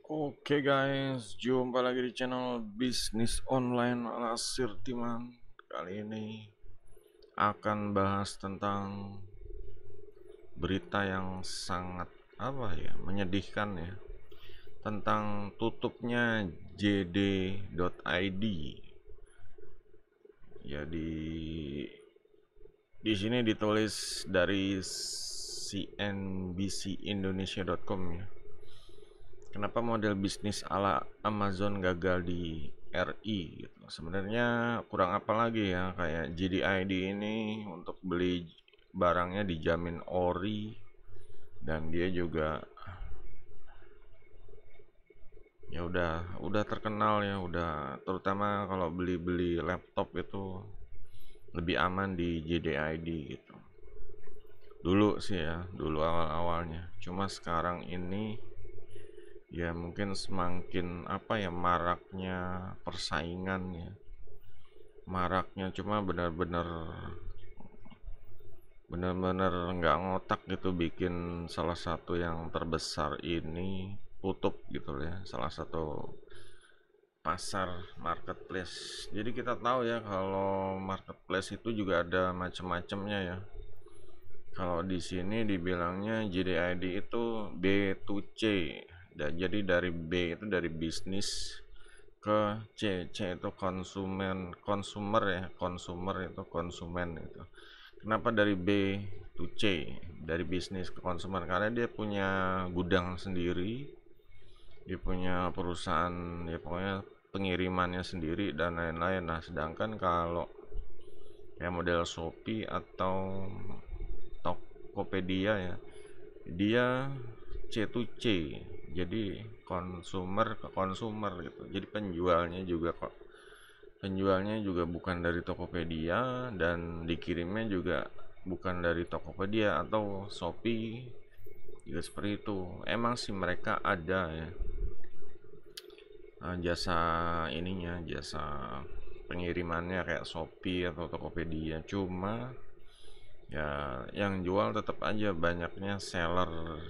Oke guys, jumpa lagi di channel bisnis online ala Sirtiman. Kali ini akan bahas tentang berita yang sangat menyedihkan ya, tentang tutupnya JD.id. Jadi di sini ditulis dari cnbcindonesia.com ya. Kenapa model bisnis ala Amazon gagal di RI gitu. Sebenarnya kurang apa lagi ya, kayak JDID ini untuk beli barangnya dijamin ori, dan dia juga ya udah terkenal ya, udah terutama kalau beli laptop itu lebih aman di JDID gitu. Dulu sih ya, dulu awal-awalnya. Cuma sekarang ini ya mungkin semakin maraknya persaingan ya, maraknya cuma benar-benar nggak ngotak gitu bikin salah satu yang terbesar ini tutup gitu ya, salah satu pasar marketplace. Jadi kita tahu ya kalau marketplace itu juga ada macam-macamnya ya. Kalau di sini dibilangnya JDID itu B2C. Jadi dari B itu dari bisnis, ke C itu consumer ya, consumer itu konsumen itu. Kenapa dari B to C, dari bisnis ke konsumer? Karena dia punya gudang sendiri, dia punya perusahaan ya, pokoknya pengirimannya sendiri dan lain-lain. Nah sedangkan kalau kayak model Shopee atau Tokopedia ya, dia C to C, jadi konsumer ke konsumer gitu. Jadi penjualnya juga bukan dari Tokopedia, dan dikirimnya juga bukan dari Tokopedia atau Shopee juga seperti itu. Emang sih mereka ada ya, jasa jasa pengirimannya kayak Shopee atau Tokopedia, cuma ya yang jual tetap aja banyaknya seller,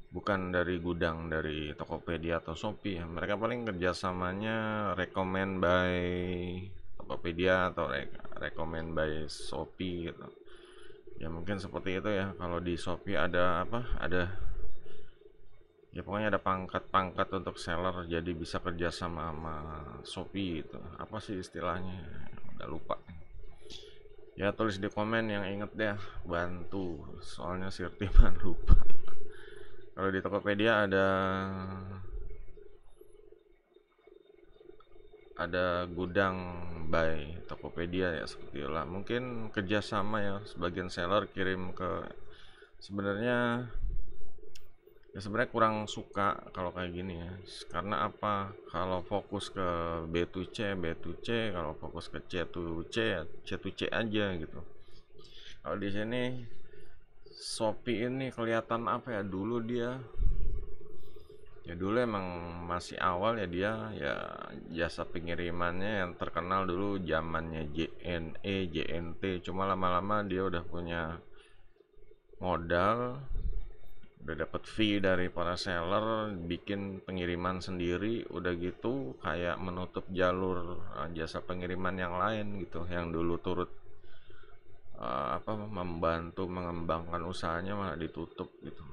bukan dari gudang dari Tokopedia atau Shopee ya. Mereka paling kerjasamanya recommend by Tokopedia atau recommend by Shopee gitu. Ya mungkin seperti itu ya. Kalau di Shopee ada ya pokoknya ada pangkat-pangkat untuk seller, jadi bisa kerjasama sama Shopee itu. Apa sih istilahnya, udah lupa ya. Tulis di komen yang inget deh, bantu, soalnya Sirtiman lupa. Kalau di Tokopedia ada gudang by Tokopedia ya, seperti itulah. Mungkin kerjasama ya, sebagian seller kirim ke, sebenarnya ya sebenarnya kurang suka kalau kayak gini ya. Karena apa, kalau fokus ke B2C, kalau fokus ke C2C ya C2C aja gitu. Kalau di sini Shopee ini kelihatan dulu emang masih awal ya, dia ya jasa pengirimannya yang terkenal dulu zamannya JNE JNT. Cuma lama-lama dia udah punya modal, udah dapat fee dari para seller, bikin pengiriman sendiri, udah gitu kayak menutup jalur jasa pengiriman yang lain gitu, yang dulu turut membantu mengembangkan usahanya, malah ditutup gitu.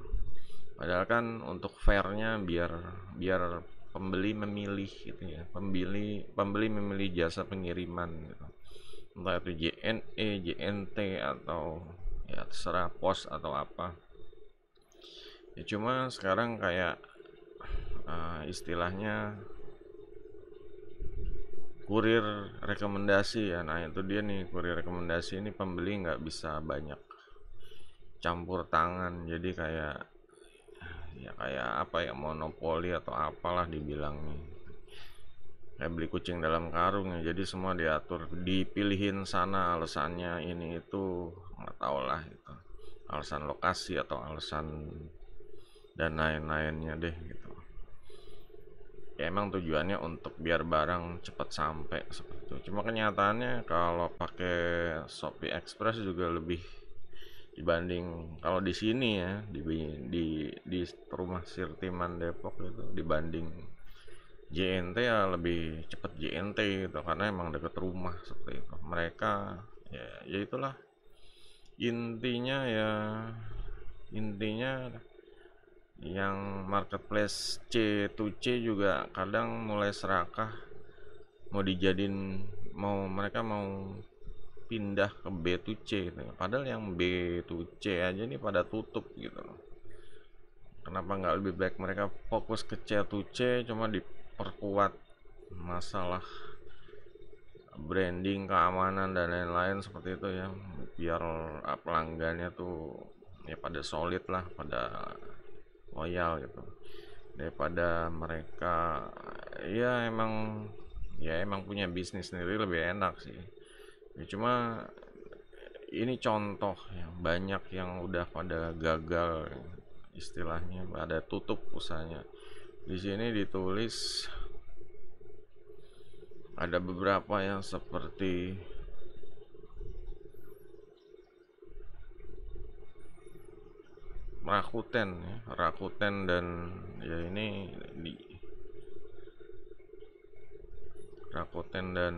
Padahal kan untuk fairnya, biar biar pembeli memilih gitu ya, pembeli memilih jasa pengiriman gitu, entah itu JNE JNT atau ya terserah pos atau apa ya. Cuma sekarang kayak istilahnya kurir rekomendasi ya. Nah itu dia nih, kurir rekomendasi ini pembeli nggak bisa banyak campur tangan, jadi kayak apa ya, monopoli atau apalah dibilangnya, kayak beli kucing dalam karung ya. Jadi semua diatur, dipilihin sana alasannya ini itu, nggak tau lah itu alasan lokasi atau alasan dan lain-lainnya deh gitu. Ya emang tujuannya untuk biar barang cepat sampai seperti itu. Cuma kenyataannya kalau pakai Shopee Express juga lebih dibanding kalau di sini ya di rumah Sirtiman Depok itu dibanding JNT ya lebih cepet JNT gitu karena emang deket rumah seperti itu mereka ya itulah intinya ya intinya yang marketplace C to C juga kadang mulai serakah mau dijadiin mereka mau pindah ke B to C gitu. Padahal yang B to C aja nih pada tutup gitu loh. Kenapa nggak lebih baik mereka fokus ke C to C cuma diperkuat masalah branding, keamanan dan lain-lain seperti itu ya biar pelanggannya tuh ya pada solid lah, pada loyal gitu daripada mereka ya emang punya bisnis sendiri lebih enak sih ya, cuma ini contoh yang banyak yang udah pada gagal istilahnya pada tutup usahanya. Di sini ditulis ada beberapa yang seperti Rakuten dan ya ini di Rakuten dan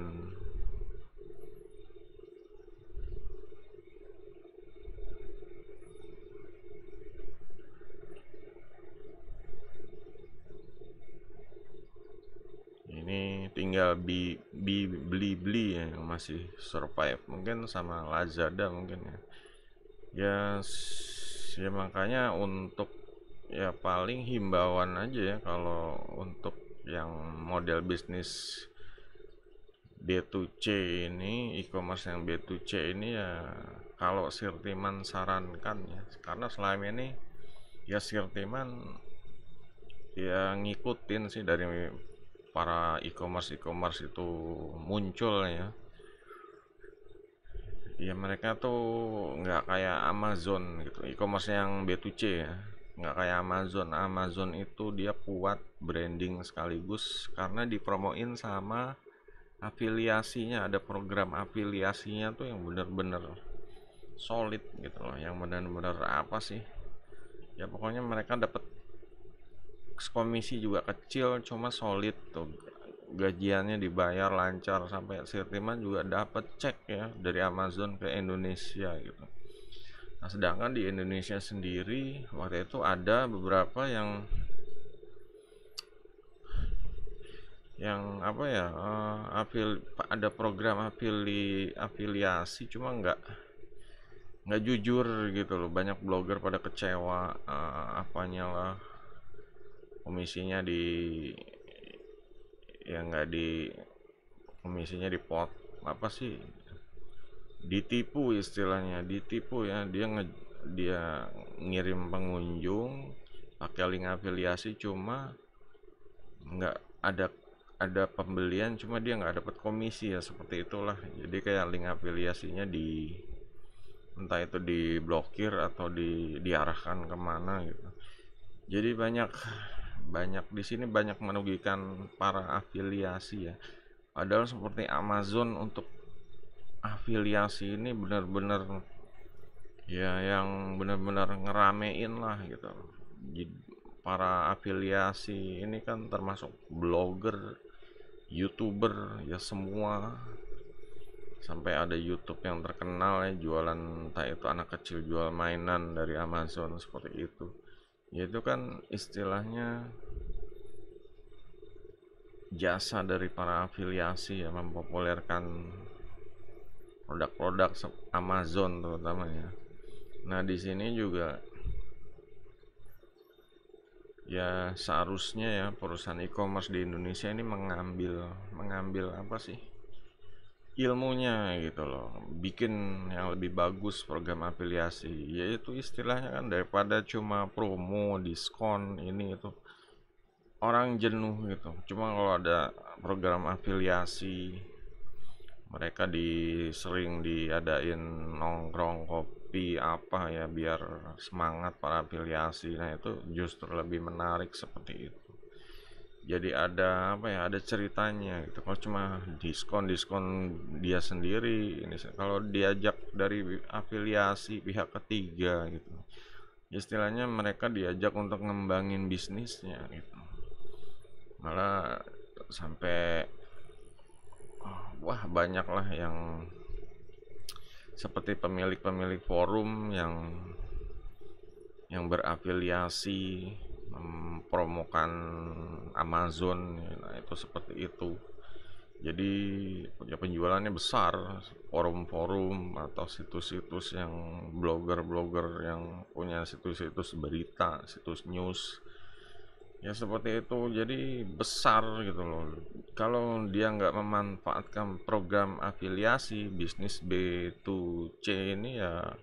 ini tinggal beli ya yang masih survive mungkin sama Lazada mungkin ya ya makanya untuk ya paling himbauan aja ya kalau untuk yang model bisnis B2C ini e-commerce yang B2C ini ya kalau Sirtiman sarankan ya karena selama ini ya Sirtiman ya ngikutin sih dari para e-commerce itu muncul ya mereka tuh nggak kayak Amazon gitu e-commerce yang B2C ya nggak kayak Amazon itu dia kuat branding sekaligus karena dipromoin sama afiliasinya ada program afiliasinya tuh yang bener-bener solid gitu loh yang bener-bener apa sih ya pokoknya mereka dapat komisi juga kecil cuma solid tuh gajiannya dibayar lancar sampai Sirtiman juga dapat cek ya dari Amazon ke Indonesia gitu. Nah sedangkan di Indonesia sendiri waktu itu ada beberapa yang apa ya ada program afiliasi cuma nggak jujur gitu loh banyak blogger pada kecewa apanya lah komisinya ya nggak di komisinya dipot apa sih ditipu istilahnya ditipu ya dia ngirim pengunjung pakai link afiliasi cuma nggak ada pembelian cuma dia nggak dapat komisi ya seperti itulah jadi kayak link afiliasinya entah itu diblokir atau diarahkan kemana gitu jadi banyak di sini banyak merugikan para afiliasi ya padahal seperti Amazon untuk afiliasi ini benar-benar ya yang benar-benar ngeramein lah gitu para afiliasi ini kan termasuk blogger YouTuber ya semua sampai ada YouTube yang terkenal ya jualan entah itu anak kecil jual mainan dari Amazon seperti itu ya itu kan istilahnya jasa dari para afiliasi ya mempopulerkan produk-produk Amazon terutamanya. Nah di sini juga ya seharusnya ya perusahaan e-commerce di Indonesia ini mengambil apa sih ilmunya gitu loh bikin yang lebih bagus program afiliasi yaitu istilahnya kan daripada cuma promo diskon ini itu orang jenuh gitu cuma kalau ada program afiliasi mereka sering diadain nongkrong kopi apa ya biar semangat para afiliasi nah itu justru lebih menarik seperti itu jadi ada apa ya ada ceritanya gitu kalau cuma diskon dia sendiri ini kalau diajak dari afiliasi pihak ketiga gitu. Istilahnya mereka diajak untuk ngembangin bisnisnya gitu. Malah sampai wah banyak lah yang seperti pemilik-pemilik forum yang berafiliasi mempromokan Amazon, nah itu seperti itu. Jadi ya penjualannya besar, forum-forum atau situs-situs yang blogger-blogger yang punya situs-situs berita, situs news, ya seperti itu. Jadi besar gitu loh. Kalau dia nggak memanfaatkan program afiliasi, bisnis B2C ini ya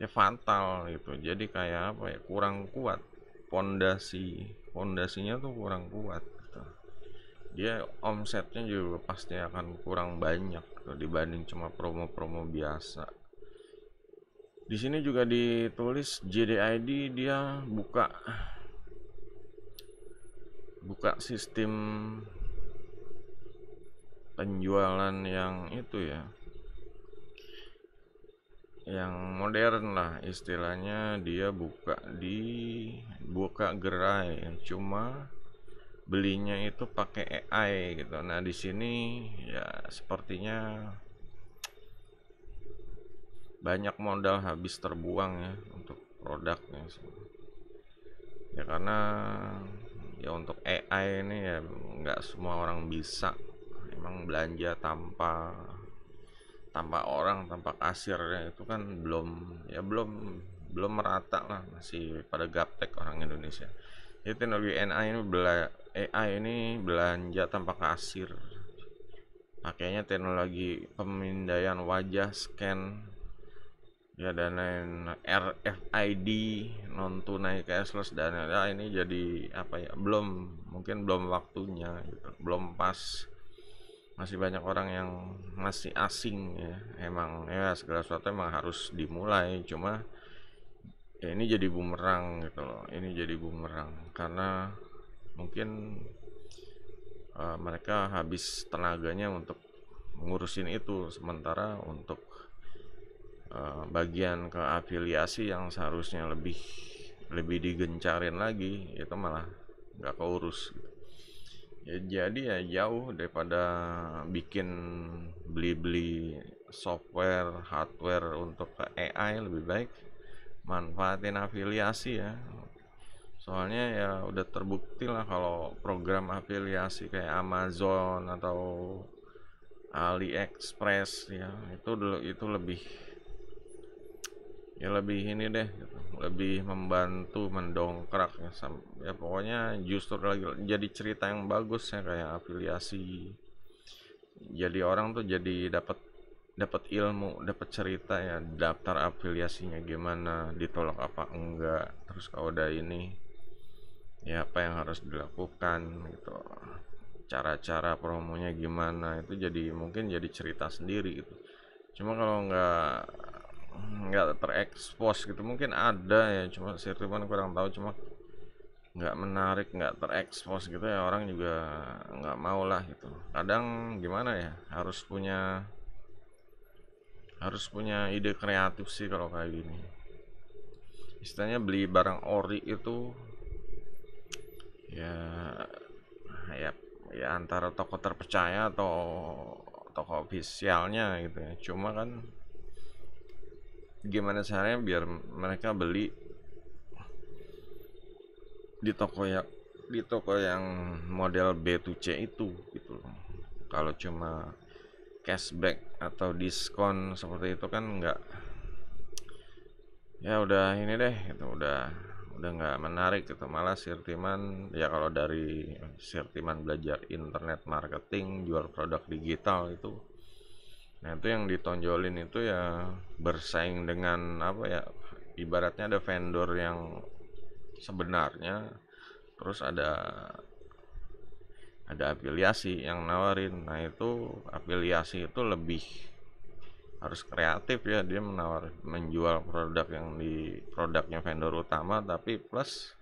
fatal gitu. Jadi kayak apa ya, kurang kuat, pondasinya tuh kurang kuat gitu. Dia omsetnya juga pasti akan kurang banyak gitu, dibanding cuma promo-promo biasa. Di sini juga ditulis JDID dia buka sistem penjualan yang itu ya, yang modern lah istilahnya. Dia buka gerai, cuma belinya itu pakai AI gitu. Nah di sini ya sepertinya banyak modal habis terbuang ya untuk produknya ya, karena ya untuk AI ini ya nggak semua orang bisa emang belanja tanpa orang, tanpa kasir ya, itu kan belum merata lah, masih pada gaptek orang Indonesia. Jadi teknologi AI ini belanja tanpa kasir, pakainya teknologi pemindaian wajah, scan ya, dan lain RFID, non tunai cashless, dan ya ini jadi apa ya, mungkin belum waktunya gitu, belum pas. Masih banyak orang yang masih asing ya. Emang ya segala sesuatu emang harus dimulai, cuma ya ini jadi bumerang gitu loh. Ini jadi bumerang karena mungkin mereka habis tenaganya untuk ngurusin itu, sementara untuk bagian ke afiliasi yang seharusnya lebih digencarin lagi itu malah nggak keurus gitu. Ya jadi ya jauh daripada bikin beli-beli software hardware untuk ke AI, lebih baik manfaatin afiliasi ya. Soalnya ya udah terbukti lah kalau program afiliasi kayak Amazon atau AliExpress ya, itu lebih ini deh gitu, lebih membantu mendongkrak ya, ya pokoknya justru lagi jadi cerita yang bagus ya kayak afiliasi. Jadi orang tuh jadi dapat dapat ilmu, dapat cerita ya, daftar afiliasinya gimana, ditolak apa enggak, terus kalau udah ini ya apa yang harus dilakukan gitu, cara-cara promonya gimana, itu jadi mungkin jadi cerita sendiri gitu. Cuma kalau nggak terekspos gitu, mungkin ada ya, cuma sirkuman kurang tahu, cuma nggak menarik, nggak terekspos gitu ya, orang juga nggak mau lah gitu. Kadang gimana ya, harus punya ide kreatif sih kalau kayak gini. Istilahnya beli barang ori itu ya ya ya antara toko terpercaya atau toko ofisialnya gitu ya. Cuma kan gimana caranya biar mereka beli di toko yang model B2C itu gitu. Kalau cuma cashback atau diskon seperti itu kan nggak, ya udah ini deh gitu, udah nggak menarik gitu. Malah Sirtiman ya, kalau dari Sirtiman belajar internet marketing, jual produk digital itu, nah itu yang ditonjolin itu ya bersaing dengan apa ya, ibaratnya ada vendor yang sebenarnya, terus ada afiliasi yang nawarin. Nah itu afiliasi itu lebih harus kreatif ya, dia menjual produknya vendor utama, tapi plus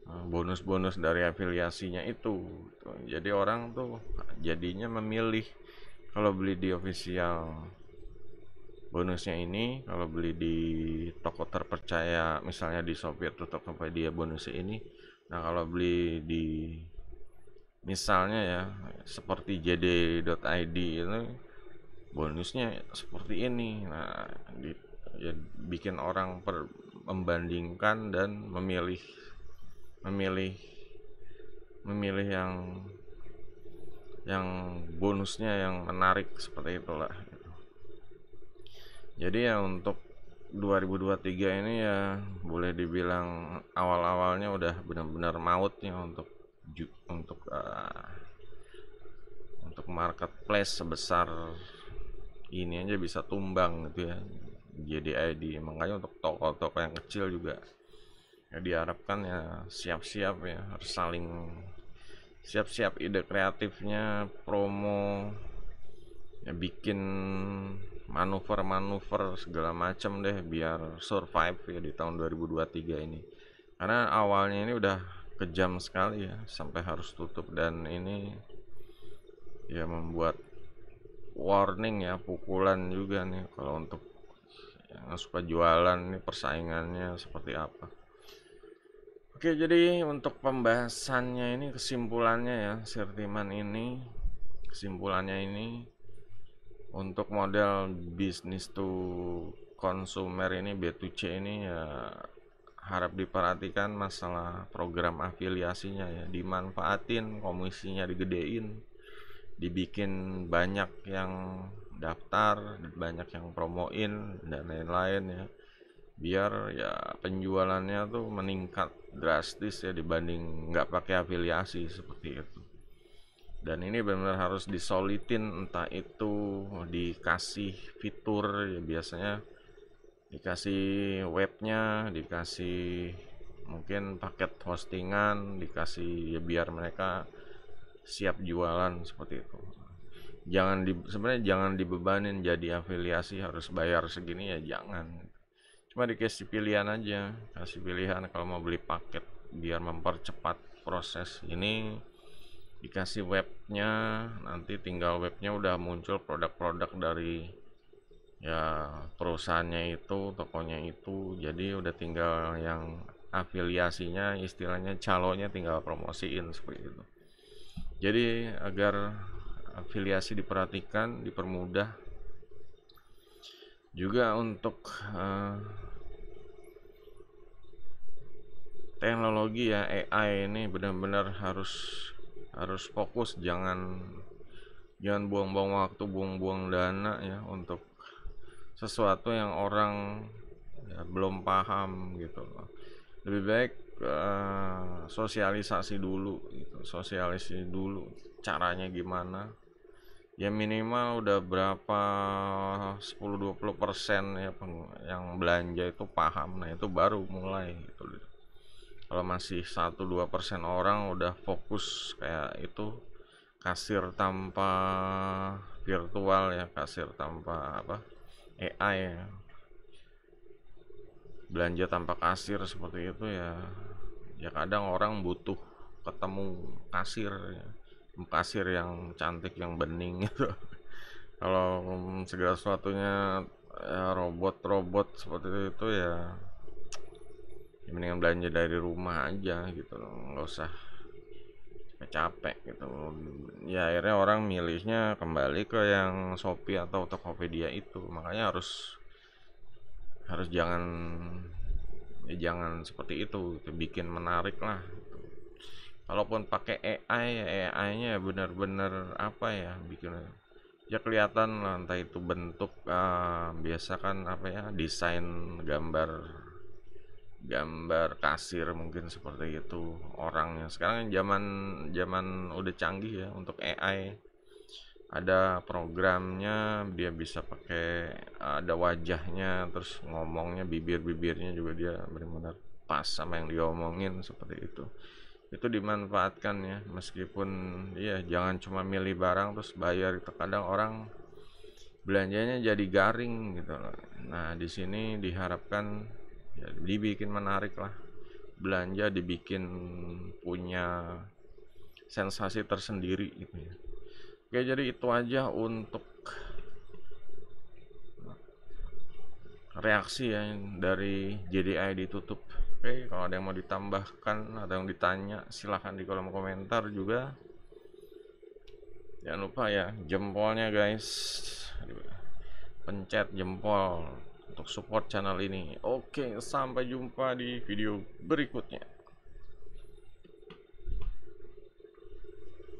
bonus-bonus dari afiliasinya itu. Jadi orang tuh jadinya memilih kalau beli di official Bonusnya ini kalau beli di toko terpercaya, misalnya di Shopee atau Tokopedia, bonusnya ini. Nah, kalau beli di misalnya ya seperti jd.id itu bonusnya seperti ini. Nah, ya bikin orang membandingkan dan memilih memilih memilih yang bonusnya yang menarik seperti itulah. Jadi ya untuk 2023 ini ya boleh dibilang awal-awalnya udah benar-benar mautnya untuk marketplace sebesar ini aja bisa tumbang gitu ya. Jadi ID makanya untuk toko-toko yang kecil juga ya diharapkan ya siap-siap ya, harus saling siap-siap ide kreatifnya, promo ya, bikin manuver-manuver segala macam deh biar survive ya di tahun 2023 ini. Karena awalnya ini udah kejam sekali ya sampai harus tutup, dan ini ya membuat warning ya, pukulan juga nih kalau untuk yang suka jualan nih, persaingannya seperti apa. Oke, jadi untuk pembahasannya ini, kesimpulannya ya, Sirtiman ini kesimpulannya ini untuk model bisnis to consumer ini, B2C ini ya harap diperhatikan masalah program afiliasinya ya, dimanfaatin, komisinya digedein, dibikin banyak yang daftar, banyak yang promoin dan lain-lain ya, biar ya penjualannya tuh meningkat drastis ya dibanding nggak pakai afiliasi seperti itu. Dan ini benar-benar harus disolitin, entah itu dikasih fitur ya, biasanya dikasih webnya, dikasih mungkin paket hostingan, dikasih ya biar mereka siap jualan seperti itu. Sebenarnya jangan dibebanin jadi afiliasi harus bayar segini, ya jangan. Cuma dikasih pilihan aja, kasih pilihan kalau mau beli paket biar mempercepat proses ini, dikasih webnya, nanti tinggal webnya udah muncul produk-produk dari ya perusahaannya itu, tokonya itu, jadi udah tinggal yang afiliasinya, istilahnya calonya tinggal promosiin seperti itu. Jadi agar afiliasi diperhatikan, dipermudah juga untuk teknologi ya, AI ini benar-benar harus fokus, jangan buang-buang waktu, buang-buang dana ya untuk sesuatu yang orang ya, belum paham gitu. Lebih baik sosialisasi dulu gitu, sosialisasi dulu caranya gimana. Ya minimal udah berapa 10-20% ya yang belanja itu paham. Nah, itu baru mulai gitu. Kalau masih 1-2% orang udah fokus kayak itu, kasir tanpa virtual ya, kasir tanpa apa, AI ya, belanja tanpa kasir seperti itu ya. Ya kadang orang butuh ketemu kasir ya, kasir yang cantik, yang bening gitu. Kalau segala sesuatunya ya, robot-robot seperti itu ya, mendingan belanja dari rumah aja gitu, nggak usah capek gitu. Ya akhirnya orang milihnya kembali ke yang Shopee atau Tokopedia itu. Makanya harus harus jangan seperti itu, bikin menarik lah. Kalaupun pakai AI ya, AI-nya ya benar-benar apa ya, bikin ya kelihatan lah, entah itu bentuk biasa kan apa ya, desain gambar gambar kasir mungkin seperti itu orangnya. Sekarang zaman zaman udah canggih ya untuk AI, ada programnya, dia bisa pakai ada wajahnya, terus ngomongnya, bibirnya juga dia benar-benar pas sama yang diomongin seperti itu. Itu dimanfaatkan ya, meskipun ya jangan cuma milih barang terus bayar, itu kadang orang belanjanya jadi garing gitu loh. Nah, di sini diharapkan ya dibikin menarik lah, belanja dibikin punya sensasi tersendiri gitu ya. Oke, jadi itu aja untuk reaksi ya dari JDI ditutup. Oke, kalau ada yang mau ditambahkan atau yang ditanya silahkan di kolom komentar juga. Jangan lupa ya jempolnya guys, pencet jempol untuk support channel ini. Oke, sampai jumpa di video berikutnya.